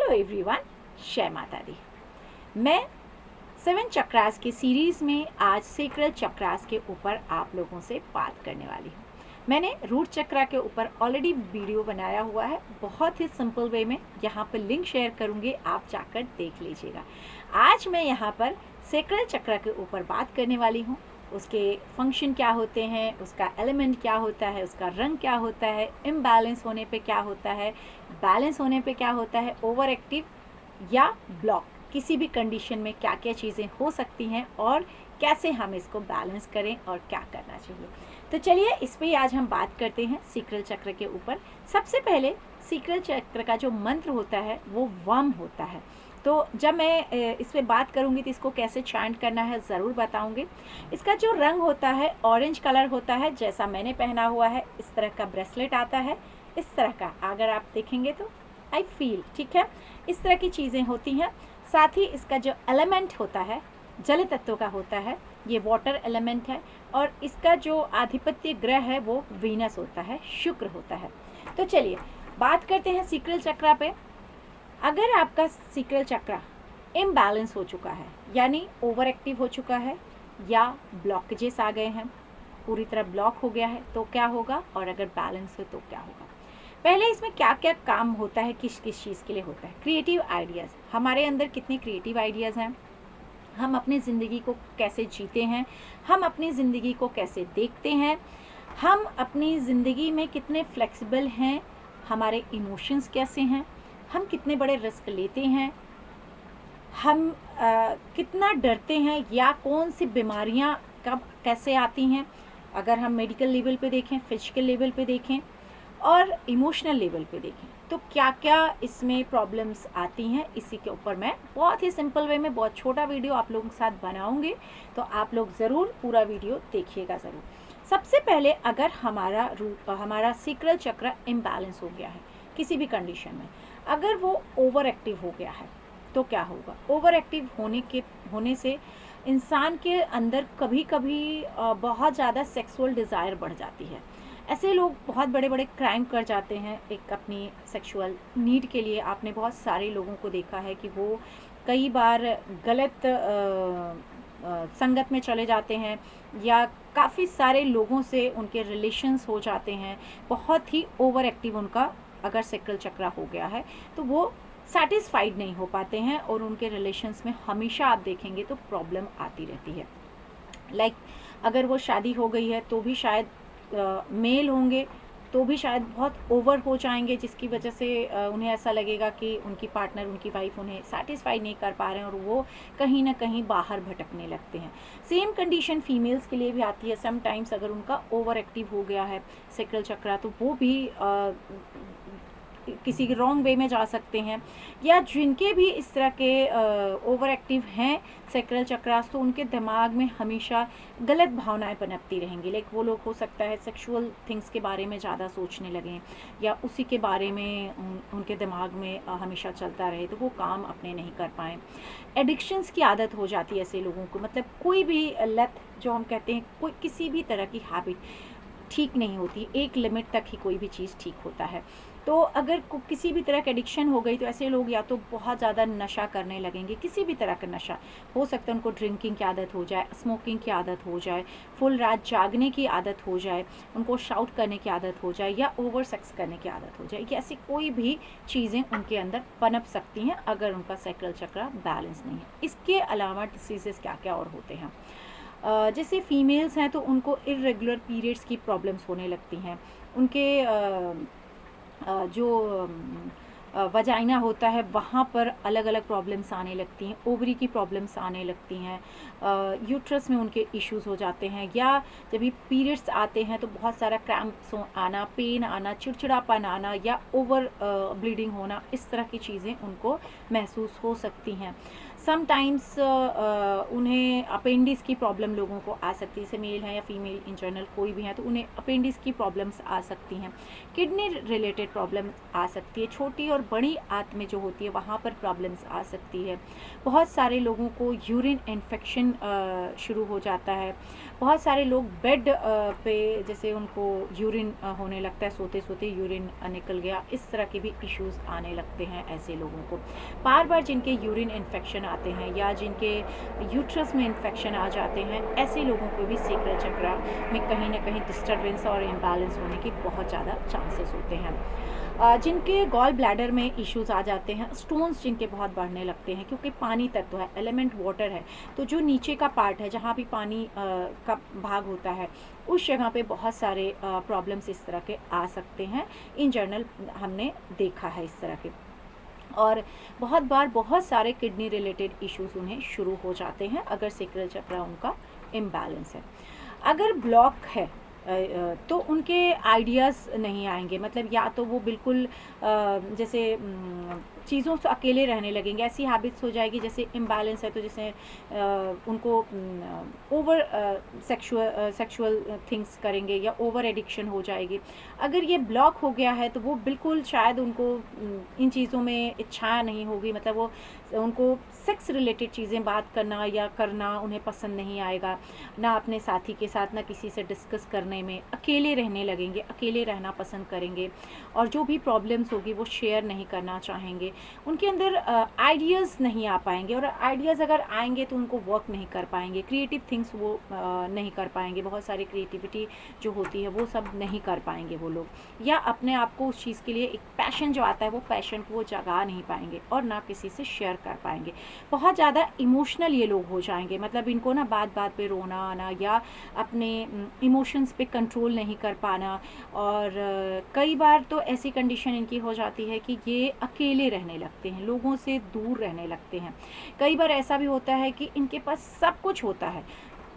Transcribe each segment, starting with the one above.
Hello everyone, जय माता दी। मैं 7 चक्रास की सीरीज़ में आज सेक्रल चक्रास के ऊपर आप लोगों से बात करने वाली हूँ। मैंने रूट चक्रा के ऊपर ऑलरेडी वीडियो बनाया हुआ है, बहुत ही सिंपल वे में। यहाँ पर लिंक शेयर करूँगी, आप जाकर देख लीजिएगा। आज मैं यहाँ पर सेक्रल चक्रा के ऊपर बात करने वाली हूँ। उसके फंक्शन क्या होते हैं, उसका एलिमेंट क्या होता है, उसका रंग क्या होता है, इम्बैलेंस होने पे क्या होता है, बैलेंस होने पे क्या होता है, ओवर एक्टिव या ब्लॉक, किसी भी कंडीशन में क्या क्या चीज़ें हो सकती हैं और कैसे हम इसको बैलेंस करें और क्या करना चाहिए। तो चलिए इस पे आज हम बात करते हैं सेक्रल चक्र के ऊपर। सबसे पहले सेक्रल चक्र का जो मंत्र होता है वो वम होता है। तो जब मैं इस पर बात करूँगी तो इसको कैसे चैंट करना है ज़रूर बताऊँगी। इसका जो रंग होता है ऑरेंज कलर होता है, जैसा मैंने पहना हुआ है। इस तरह का ब्रेसलेट आता है, इस तरह का अगर आप देखेंगे तो आई फील, ठीक है, इस तरह की चीज़ें होती हैं। साथ ही इसका जो एलिमेंट होता है जल तत्व का होता है, ये वाटर एलिमेंट है। और इसका जो आधिपत्य ग्रह है वो वीनस होता है, शुक्र होता है। तो चलिए बात करते हैं सेक्रल चक्रा पे। अगर आपका सेक्रल चक्रा इम्बैलेंस हो चुका है, यानी ओवर एक्टिव हो चुका है या ब्लॉकेजेस आ गए हैं, पूरी तरह ब्लॉक हो गया है, तो क्या होगा, और अगर बैलेंस हो तो क्या होगा। पहले इसमें क्या क्या काम होता है, किस किस चीज़ के लिए होता है। क्रिएटिव आइडियाज़, हमारे अंदर कितने क्रिएटिव आइडियाज़ हैं, हम अपनी ज़िंदगी को कैसे जीते हैं, हम अपनी ज़िंदगी को कैसे देखते हैं, हम अपनी ज़िंदगी में कितने फ्लेक्सिबल हैं, हमारे इमोशंस कैसे हैं, हम कितने बड़े रिस्क लेते हैं, हम कितना डरते हैं, या कौन सी बीमारियां कब कैसे आती हैं, अगर हम मेडिकल लेवल पे देखें, फिजिकल लेवल पे देखें और इमोशनल लेवल पे देखें, तो क्या क्या इसमें प्रॉब्लम्स आती हैं। इसी के ऊपर मैं बहुत ही सिंपल वे में बहुत छोटा वीडियो आप लोगों के साथ बनाऊंगी, तो आप लोग ज़रूर पूरा वीडियो देखिएगा ज़रूर। सबसे पहले अगर हमारा सेक्रल चक्र इम्बैलेंस हो गया है किसी भी कंडीशन में, अगर वो ओवर एक्टिव हो गया है तो क्या होगा। ओवर एक्टिव होने से इंसान के अंदर कभी कभी बहुत ज़्यादा सेक्सुअल डिज़ायर बढ़ जाती है। ऐसे लोग बहुत बड़े बड़े क्राइम कर जाते हैं एक अपनी सेक्सुअल नीड के लिए। आपने बहुत सारे लोगों को देखा है कि वो कई बार गलत संगत में चले जाते हैं, या काफ़ी सारे लोगों से उनके रिलेशंस हो जाते हैं। बहुत ही ओवर एक्टिव उनका अगर सेक्रल चक्रा हो गया है तो वो सेटिस्फाइड नहीं हो पाते हैं, और उनके रिलेशंस में हमेशा आप देखेंगे तो प्रॉब्लम आती रहती है। लाइक अगर वो शादी हो गई है तो भी शायद मेल होंगे तो भी शायद बहुत ओवर हो जाएंगे, जिसकी वजह से उन्हें ऐसा लगेगा कि उनकी पार्टनर, उनकी वाइफ उन्हें सेटिस्फाई नहीं कर पा रहे हैं और वो कहीं ना कहीं बाहर भटकने लगते हैं। सेम कंडीशन फीमेल्स के लिए भी आती है समटाइम्स। अगर उनका ओवर एक्टिव हो गया है सेक्रल चक्रा तो वो भी किसी रॉन्ग वे में जा सकते हैं। या जिनके भी इस तरह के ओवर एक्टिव हैं सेक्रल चक्रास, तो उनके दिमाग में हमेशा गलत भावनाएं पनपती रहेंगी। लाइक वो लोग हो सकता है सेक्सुअल थिंग्स के बारे में ज़्यादा सोचने लगें, या उसी के बारे में उनके दिमाग में हमेशा चलता रहे, तो वो काम अपने नहीं कर पाएँ। एडिक्शंस की आदत हो जाती है ऐसे लोगों को, मतलब कोई भी लत जो हम कहते हैं, कोई किसी भी तरह की हैबिट ठीक नहीं होती, एक लिमिट तक ही कोई भी चीज़ ठीक होता है। तो अगर किसी भी तरह की एडिक्शन हो गई तो ऐसे लोग या तो बहुत ज़्यादा नशा करने लगेंगे, किसी भी तरह का नशा हो सकता है। उनको ड्रिंकिंग की आदत हो जाए, स्मोकिंग की आदत हो जाए, फुल रात जागने की आदत हो जाए, उनको शाउट करने की आदत हो जाए, या ओवर सेक्स करने की आदत हो जाए। ये ऐसी कोई भी चीज़ें उनके अंदर पनप सकती हैं अगर उनका सेक्रल चक्र बैलेंस नहीं है। इसके अलावा डिसीजेस क्या क्या और होते हैं, जैसे फीमेल्स हैं तो उनको इरेगुलर पीरियड्स की प्रॉब्लम्स होने लगती हैं। उनके जो वजाइना होता है वहाँ पर अलग अलग प्रॉब्लम्स आने लगती हैं, ओवरी की प्रॉब्लम्स आने लगती हैं, यूट्रस में उनके इश्यूज हो जाते हैं। या जब भी पीरियड्स आते हैं तो बहुत सारा क्रैम्प्स आना, पेन आना, चिड़चिड़ापन आना, या ओवर ब्लीडिंग होना, इस तरह की चीज़ें उनको महसूस हो सकती हैं। समटाइम्स उन्हें अपेंडिक्स की प्रॉब्लम लोगों को आ सकती है, जैसे मेल है या फीमेल इन जनरल कोई भी है तो उन्हें अपेंडिक्स की प्रॉब्लम्स आ सकती हैं। किडनी रिलेटेड प्रॉब्लम आ सकती है, छोटी और बड़ी आंत में जो होती है वहाँ पर प्रॉब्लम्स आ सकती है। बहुत सारे लोगों को यूरिन इन्फेक्शन शुरू हो जाता है। बहुत सारे लोग बेड पे जैसे उनको यूरिन होने लगता है, सोते सोते यूरिन निकल गया, इस तरह के भी इश्यूज़ आने लगते हैं ऐसे लोगों को। बार बार जिनके यूरिन इन्फेक्शन आते हैं या जिनके यूट्रस में इन्फेक्शन आ जाते हैं, ऐसे लोगों को भी सेक्रल चक्र में कहीं ना कहीं डिस्टर्बेंस और इम्बैलेंस होने के बहुत ज़्यादा चांसेस होते हैं। जिनके गॉल ब्लैडर में इश्यूज़ आ जाते हैं, स्टोन्स जिनके बहुत बढ़ने लगते हैं, क्योंकि पानी तत्व है, एलिमेंट वाटर है, तो जो नीचे का पार्ट है जहाँ भी पानी का भाग होता है उस जगह पे बहुत सारे प्रॉब्लम्स इस तरह के आ सकते हैं। इन जनरल हमने देखा है इस तरह के, और बहुत बार बहुत सारे किडनी रिलेटेड इश्यूज उन्हें शुरू हो जाते हैं अगर सेक्रल चक्र उनका इम्बैलेंस है। अगर ब्लॉक है तो उनके आइडियाज़ नहीं आएंगे, मतलब या तो वो बिल्कुल जैसे चीज़ों से अकेले रहने लगेंगे, ऐसी हैबिट्स हो जाएगी। जैसे इम्बैलेंस है तो जैसे उनको ओवर सेक्सुअल थिंग्स करेंगे या ओवर एडिक्शन हो जाएगी। अगर ये ब्लॉक हो गया है तो वो बिल्कुल शायद उनको इन चीज़ों में इच्छा नहीं होगी, मतलब वो उनको सेक्स रिलेटेड चीज़ें बात करना या करना उन्हें पसंद नहीं आएगा, ना अपने साथी के साथ ना किसी से डिस्कस करने में, अकेले रहने लगेंगे, अकेले रहना पसंद करेंगे, और जो भी प्रॉब्लम्स होगी वो शेयर नहीं करना चाहेंगे। उनके अंदर आइडियाज़ नहीं आ पाएंगे, और आइडियाज़ अगर आएंगे तो उनको वर्क नहीं कर पाएंगे, क्रिएटिव थिंग्स वो नहीं कर पाएंगे, बहुत सारी क्रिएटिविटी जो होती है वो सब नहीं कर पाएंगे वो लोग, या अपने आप को उस चीज़ के लिए एक पैशन जो आता है वो पैशन को वो जगा नहीं पाएंगे और ना किसी से शेयर कर पाएंगे। बहुत ज़्यादा इमोशनल ये लोग हो जाएंगे, मतलब इनको ना बात बात पे रोना आना या अपने इमोशंस पे कंट्रोल नहीं कर पाना, और कई बार तो ऐसी कंडीशन इनकी हो जाती है कि ये अकेले रहने लगते हैं, लोगों से दूर रहने लगते हैं। कई बार ऐसा भी होता है कि इनके पास सब कुछ होता है,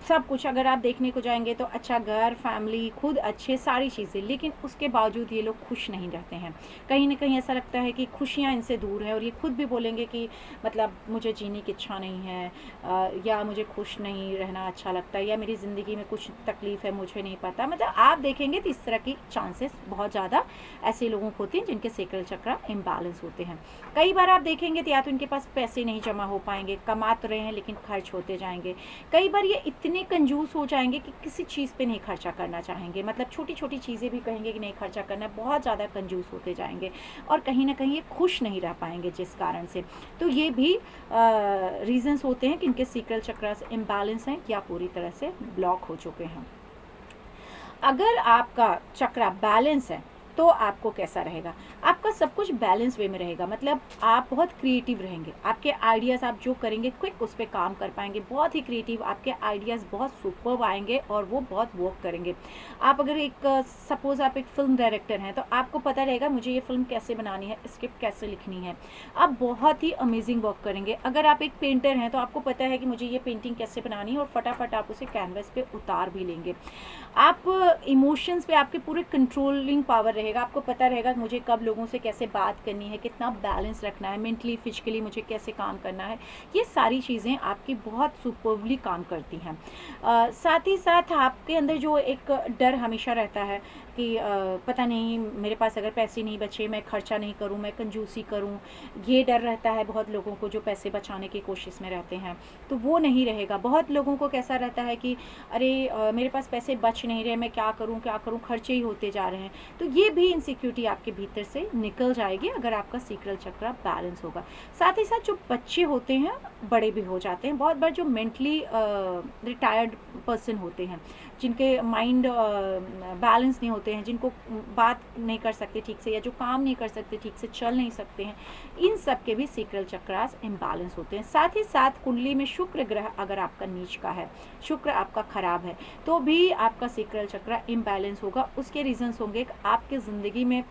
सब कुछ अगर आप देखने को जाएंगे तो अच्छा घर, फैमिली, खुद अच्छे, सारी चीज़ें, लेकिन उसके बावजूद ये लोग खुश नहीं रहते हैं। कहीं ना कहीं ऐसा लगता है कि खुशियाँ इनसे दूर है, और ये खुद भी बोलेंगे कि मतलब मुझे जीने की इच्छा नहीं है, या मुझे खुश नहीं रहना अच्छा लगता है, या मेरी ज़िंदगी में कुछ तकलीफ़ है मुझे नहीं पता। मतलब आप देखेंगे तो इस तरह की चांसेस बहुत ज़्यादा ऐसे लोगों को होती हैं जिनके सेक्रल चक्र इम्बैलेंस होते हैं। कई बार आप देखेंगे तो या तो इनके पास पैसे नहीं जमा हो पाएंगे, कमा तो रहे हैं लेकिन खर्च होते जाएंगे। कई बार ये इतने कंजूस हो जाएंगे कि किसी चीज़ पे नहीं खर्चा करना चाहेंगे, मतलब छोटी छोटी चीज़ें भी कहेंगे कि नहीं खर्चा करना है, बहुत ज़्यादा कंजूस होते जाएंगे, और कहीं ना कहीं ये खुश नहीं रह पाएंगे जिस कारण से। तो ये भी रीजंस होते हैं कि इनके सेक्रल चक्र इम्बैलेंस हैं या पूरी तरह से ब्लॉक हो चुके हैं। अगर आपका चक्र बैलेंस है तो आपको कैसा रहेगा? आपका सब कुछ बैलेंस वे में रहेगा, मतलब आप बहुत क्रिएटिव रहेंगे, आपके आइडियाज़ आप जो करेंगे क्विक उस पर काम कर पाएंगे, बहुत ही क्रिएटिव, आपके आइडियाज़ बहुत सुपर्ब आएंगे और वो बहुत वर्क करेंगे। आप अगर एक सपोज़ आप एक फ़िल्म डायरेक्टर हैं तो आपको पता रहेगा मुझे ये फ़िल्म कैसे बनानी है, स्क्रिप्ट कैसे लिखनी है, आप बहुत ही अमेजिंग वर्क करेंगे। अगर आप एक पेंटर हैं तो आपको पता है कि मुझे ये पेंटिंग कैसे बनानी है, और फटाफट आप उसे कैनवस पे उतार भी लेंगे। आप इमोशंस पे आपके पूरे कंट्रोलिंग पावर रहेगा, आपको पता रहेगा कि मुझे कब लोगों से कैसे बात करनी है, कितना बैलेंस रखना है, मेंटली फिजिकली मुझे कैसे काम करना है, ये सारी चीज़ें आपकी बहुत सुपर्बली काम करती हैं। साथ ही साथ आपके अंदर जो एक डर हमेशा रहता है कि पता नहीं मेरे पास अगर पैसे नहीं बचे मैं खर्चा नहीं करूं, मैं कंजूसी करूं, ये डर रहता है बहुत लोगों को जो पैसे बचाने की कोशिश में रहते हैं, तो वो नहीं रहेगा। बहुत लोगों को कैसा रहता है कि अरे मेरे पास पैसे बच नहीं रहे, मैं क्या करूं, खर्चे ही होते जा रहे हैं। तो ये भी इनसिक्योरिटी आपके भीतर से निकल जाएगी अगर आपका सेक्रल चक्र बैलेंस होगा। साथ ही साथ जो बच्चे होते हैं बड़े भी हो जाते हैं, बहुत बार जो मेंटली रिटायर्ड पर्सन होते हैं, जिनके माइंड बैलेंस नहीं होते हैं, जिनको बात नहीं कर सकते ठीक से, या जो काम नहीं कर सकते ठीक से, चल नहीं सकते हैं, इन सब के भी सेक्रल चक्रास इम्बैलेंस होते हैं। साथ ही साथ कुंडली में शुक्र ग्रह अगर आपका नीच का है, शुक्र आपका खराब है, तो भी आपका सेक्रल चक्र इम्बैलेंस होगा। उसके रीजंस होंगे कि आपके ज़िंदगी में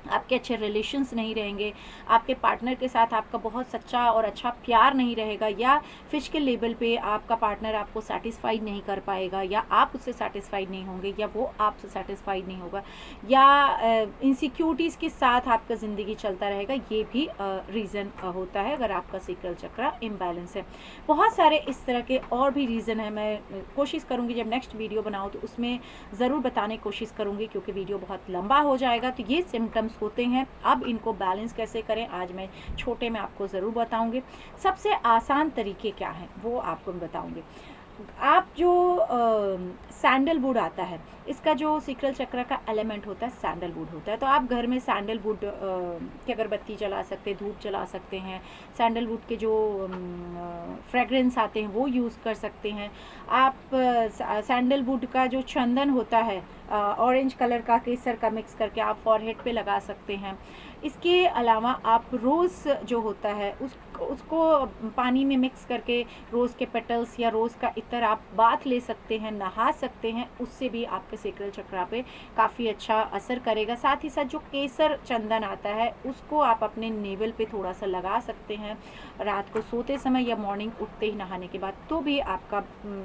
आपके अच्छे रिलेशंस नहीं रहेंगे, आपके पार्टनर के साथ आपका बहुत सच्चा और अच्छा प्यार नहीं रहेगा, या फिजिकल लेवल पे आपका पार्टनर आपको सेटिस्फाइड नहीं कर पाएगा, या आप उससे सेटिस्फाइड नहीं होंगे, या वो आपसे सेटिस्फाइड नहीं होगा, या इनसिक्योरिटीज़ के साथ आपका ज़िंदगी चलता रहेगा। ये भी रीज़न होता है अगर आपका सेक्रल चक्र इम्बैलेंस है। बहुत सारे इस तरह के और भी रीज़न है। मैं कोशिश करूँगी जब नेक्स्ट वीडियो बनाऊँ तो उसमें ज़रूर बताने की कोशिश करूँगी, क्योंकि वीडियो बहुत लंबा हो जाएगा। तो ये सिम्टम्स होते हैं। अब इनको बैलेंस कैसे करें आज मैं छोटे में आपको ज़रूर बताऊंगी। सबसे आसान तरीके क्या हैं वो आपको मैं बताऊंगी। आप जो सैंडलवुड आता है, इसका जो सेक्रल चक्र का एलिमेंट होता है सैंडलवुड होता है। तो आप घर में सैंडलवुड की अगरबत्ती जला सकते हैं, धूप जला सकते हैं, सैंडलवुड के जो फ्रेगरेंस आते हैं वो यूज़ कर सकते हैं। आप सैंडलवुड का जो चंदन होता है ऑरेंज कलर का केसर का मिक्स करके आप फॉरहेड पे लगा सकते हैं। इसके अलावा आप रोज़ जो होता है उसको पानी में मिक्स करके रोज़ के पेटल्स या रोज़ का इत्र आप बाथ ले सकते हैं, नहा सकते हैं। उससे भी आपके सेक्रल चक्र पे काफ़ी अच्छा असर करेगा। साथ ही साथ जो केसर चंदन आता है उसको आप अपने नेवल पे थोड़ा सा लगा सकते हैं रात को सोते समय या मॉर्निंग उठते ही नहाने के बाद, तो भी आपका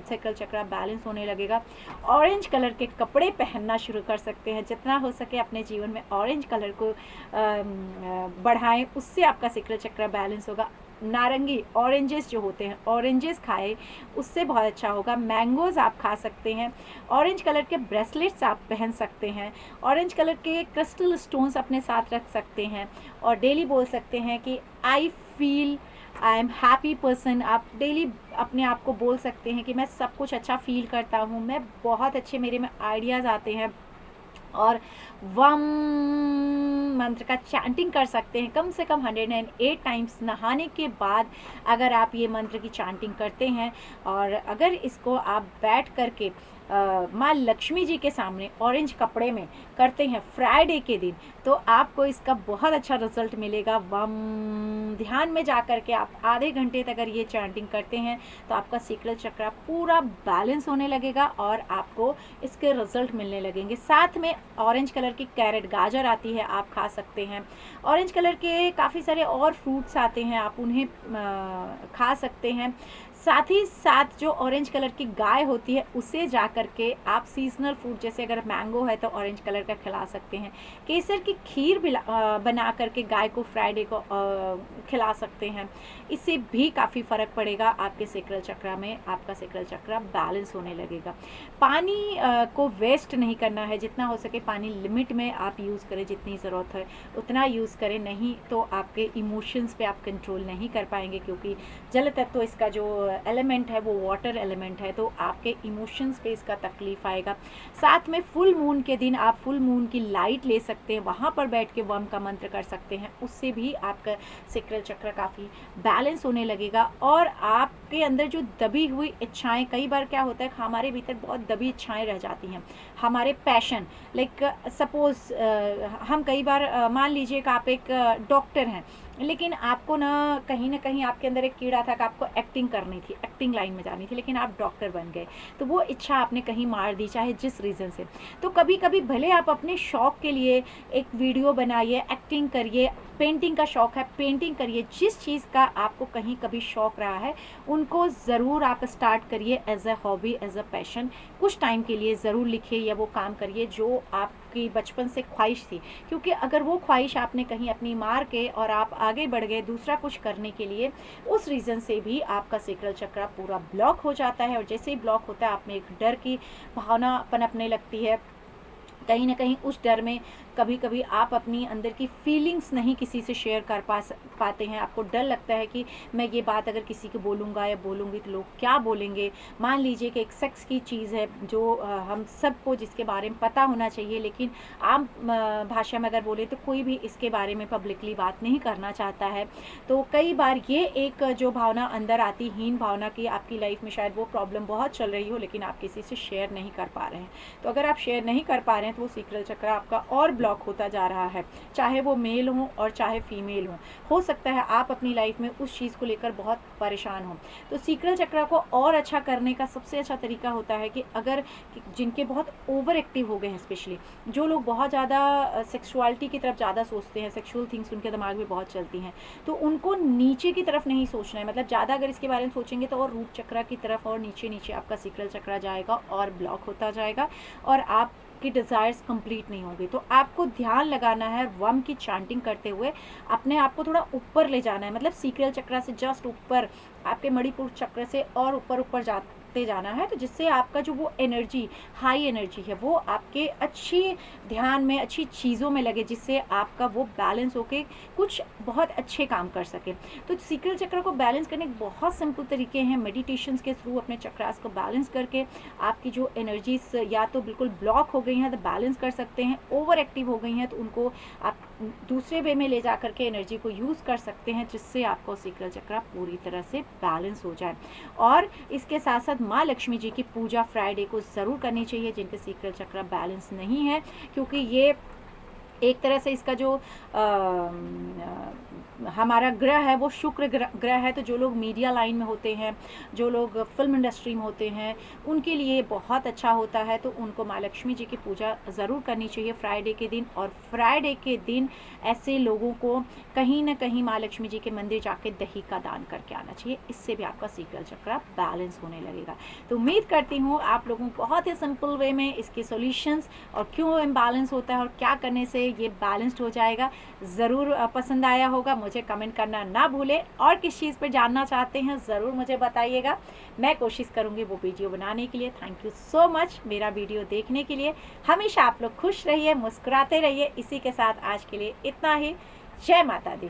सेक्रल चक्र बैलेंस होने लगेगा। ऑरेंज कलर के कपड़े पहनना शुरू कर सकते हैं। जितना हो सके अपने जीवन में ऑरेंज कलर को बढ़ाएं, उससे आपका सेक्रल चक्र बैलेंस होगा। नारंगी ऑरेंजेस जो होते हैं, ऑरेंजेस खाएं, उससे बहुत अच्छा होगा। मैंगोज़ आप खा सकते हैं। ऑरेंज कलर के ब्रेसलेट्स आप पहन सकते हैं। ऑरेंज कलर के क्रिस्टल स्टोन्स अपने साथ रख सकते हैं और डेली बोल सकते हैं कि आई एम हैप्पी पर्सन। आप डेली अपने आप को बोल सकते हैं कि मैं सब कुछ अच्छा फील करता हूँ, मैं बहुत अच्छे, मेरे में आइडियाज़ आते हैं। और वम मंत्र का चैंटिंग कर सकते हैं कम से कम 108 टाइम्स नहाने के बाद। अगर आप ये मंत्र की चैंटिंग करते हैं और अगर इसको आप बैठ करके माँ लक्ष्मी जी के सामने ऑरेंज कपड़े में करते हैं फ्राइडे के दिन, तो आपको इसका बहुत अच्छा रिजल्ट मिलेगा। वम ध्यान में जा कर के आप आधे घंटे तक अगर ये चैंटिंग करते हैं तो आपका सेक्रल चक्र पूरा बैलेंस होने लगेगा और आपको इसके रिजल्ट मिलने लगेंगे। साथ में ऑरेंज कलर की कैरेट, गाजर आती है, आप खा सकते हैं। ऑरेंज कलर के काफ़ी सारे और फ्रूट्स आते हैं, आप उन्हें खा सकते हैं। साथ ही साथ जो ऑरेंज कलर की गाय होती है उसे जा कर के आप सीजनल फ्रूट, जैसे अगर मैंगो है तो ऑरेंज कलर का खिला सकते हैं। केसर की खीर भी बना करके गाय को फ्राइडे को खिला सकते हैं। इससे भी काफ़ी फ़र्क पड़ेगा आपके सेक्रल चक्र में, आपका सेक्रल चक्र बैलेंस होने लगेगा। पानी को वेस्ट नहीं करना है, जितना हो सके पानी लिमिट में आप यूज़ करें, जितनी ज़रूरत है उतना यूज़ करें, नहीं तो आपके इमोशंस पे आप कंट्रोल नहीं कर पाएंगे, क्योंकि जल तत्व इसका जो एलिमेंट है वो वाटर एलिमेंट है, तो आपके इमोशंस पे इसका तकलीफ आएगा। साथ में फुल मून के दिन आप फुल मून की लाइट ले सकते हैं, वहाँ पर बैठ के वम का मंत्र कर सकते हैं। उससे भी आपका सेक्रल चक्र काफ़ी बैलेंस होने लगेगा। और आपके अंदर जो दबी हुई इच्छाएं, कई बार क्या होता है हमारे भीतर बहुत दबी इच्छाएं रह जाती हैं, हमारे पैशन, लाइक सपोज हम कई बार मान लीजिए कि आप एक डॉक्टर हैं, लेकिन आपको ना कहीं आपके अंदर एक कीड़ा था कि आपको एक्टिंग करनी थी, एक्टिंग लाइन में जानी थी, लेकिन आप डॉक्टर बन गए, तो वो इच्छा आपने कहीं मार दी, चाहे जिस रीज़न से। तो कभी कभी भले आप अपने शौक़ के लिए एक वीडियो बनाइए, एक्टिंग करिए, पेंटिंग का शौक़ है पेंटिंग करिए, जिस चीज़ का आपको कहीं कभी शौक़ रहा है उनको ज़रूर आप स्टार्ट करिए as a hobby, as a passion. कुछ टाइम के लिए ज़रूर लिखिए या वो काम करिए जो आपकी बचपन से ख्वाहिश थी, क्योंकि अगर वो ख्वाहिश आपने कहीं अपनी मार के और आप आगे बढ़ गए दूसरा कुछ करने के लिए, उस रीज़न से भी आपका सेक्रल चक्र पूरा ब्लॉक हो जाता है। और जैसे ही ब्लॉक होता है आप में एक डर की भावना पनपने लगती है। कहीं ना कहीं उस डर में कभी कभी आप अपनी अंदर की फीलिंग्स नहीं किसी से शेयर कर पाते हैं। आपको डर लगता है कि मैं ये बात अगर किसी को बोलूँगा या बोलूँगी तो लोग क्या बोलेंगे। मान लीजिए कि एक सेक्स की चीज़ है जो हम सबको जिसके बारे में पता होना चाहिए, लेकिन आम भाषा में अगर बोले तो कोई भी इसके बारे में पब्लिकली बात नहीं करना चाहता है। तो कई बार ये एक जो भावना अंदर आती, हीन भावना की, आपकी लाइफ में शायद वो प्रॉब्लम बहुत चल रही हो लेकिन आप किसी से शेयर नहीं कर पा रहे हैं। तो अगर आप शेयर नहीं कर पा रहे हैं तो वो सेक्रल चक्र आपका और ब्लॉक होता जा रहा है, चाहे वो मेल हो और चाहे फीमेल हो सकता है आप अपनी लाइफ में उस चीज़ को लेकर बहुत परेशान हो। तो सीक्रल चक्र को और अच्छा करने का सबसे अच्छा तरीका होता है कि अगर जिनके बहुत ओवर एक्टिव हो गए हैं, स्पेशली जो लोग बहुत ज़्यादा सेक्सुअलिटी की तरफ ज़्यादा सोचते हैं, सेक्सुअल थिंग्स उनके दिमाग में बहुत चलती हैं, तो उनको नीचे की तरफ नहीं सोचना है। मतलब ज़्यादा अगर इसके बारे में सोचेंगे तो और रूट चक्र की तरफ और नीचे नीचे आपका सीक्रल चक्र जाएगा और ब्लॉक होता जाएगा और आपकी डिज़ायर्स कंप्लीट नहीं होंगी। तो आपको ध्यान लगाना है, वम की चांटिंग करते हुए अपने आप को थोड़ा ऊपर ले जाना है, मतलब सीक्रल चक्र से जस्ट ऊपर, आपके मणिपुर चक्र से और ऊपर ऊपर जाते जाना है, तो जिससे आपका जो वो एनर्जी, हाई एनर्जी है, वो आपके अच्छी ध्यान में, अच्छी चीज़ों में लगे, जिससे आपका वो बैलेंस होके कुछ बहुत अच्छे काम कर सके। तो सीक्रल चक्र को बैलेंस करने के बहुत सिंपल तरीके हैं। मेडिटेशंस के थ्रू अपने चक्रास को बैलेंस करके आपकी जो एनर्जीज या तो बिल्कुल ब्लॉक हो गई हैं तो बैलेंस कर सकते हैं, ओवर एक्टिव हो गई हैं तो उनको आप दूसरे वे में ले जा करके एनर्जी को यूज़ कर सकते हैं, जिससे आपको सीक्रल चक्र पूरी तरह से बैलेंस हो जाए। और इसके साथ साथ माँ लक्ष्मी जी की पूजा फ्राइडे को ज़रूर करनी चाहिए जिनके सीक्रल चक्र बैलेंस नहीं है, क्योंकि ये एक तरह से इसका जो हमारा ग्रह है वो शुक्र ग्रह है। तो जो लोग मीडिया लाइन में होते हैं, जो लोग फिल्म इंडस्ट्री में होते हैं, उनके लिए बहुत अच्छा होता है। तो उनको माँ लक्ष्मी जी की पूजा ज़रूर करनी चाहिए फ्राइडे के दिन। और फ्राइडे के दिन ऐसे लोगों को कहीं ना कहीं माँ लक्ष्मी जी के मंदिर जाके दही का दान करके आना चाहिए, इससे भी आपका सीक्रल चक्र बैलेंस होने लगेगा। तो उम्मीद करती हूँ आप लोगों को बहुत ही सिंपल वे में इसके सॉल्यूशंस और क्यों इम्बैलेंस होता है और क्या करने से ये बैलेंस्ड हो जाएगा ज़रूर पसंद आया होगा। मुझे कमेंट करना ना भूलें, और किस चीज़ पर जानना चाहते हैं ज़रूर मुझे बताइएगा, मैं कोशिश करूँगी वो वीडियो बनाने के लिए। थैंक यू सो मच मेरा वीडियो देखने के लिए। हमेशा आप लोग खुश रहिए, मुस्कुराते रहिए। इसी के साथ आज के लिए इतना ही। जय माता दी।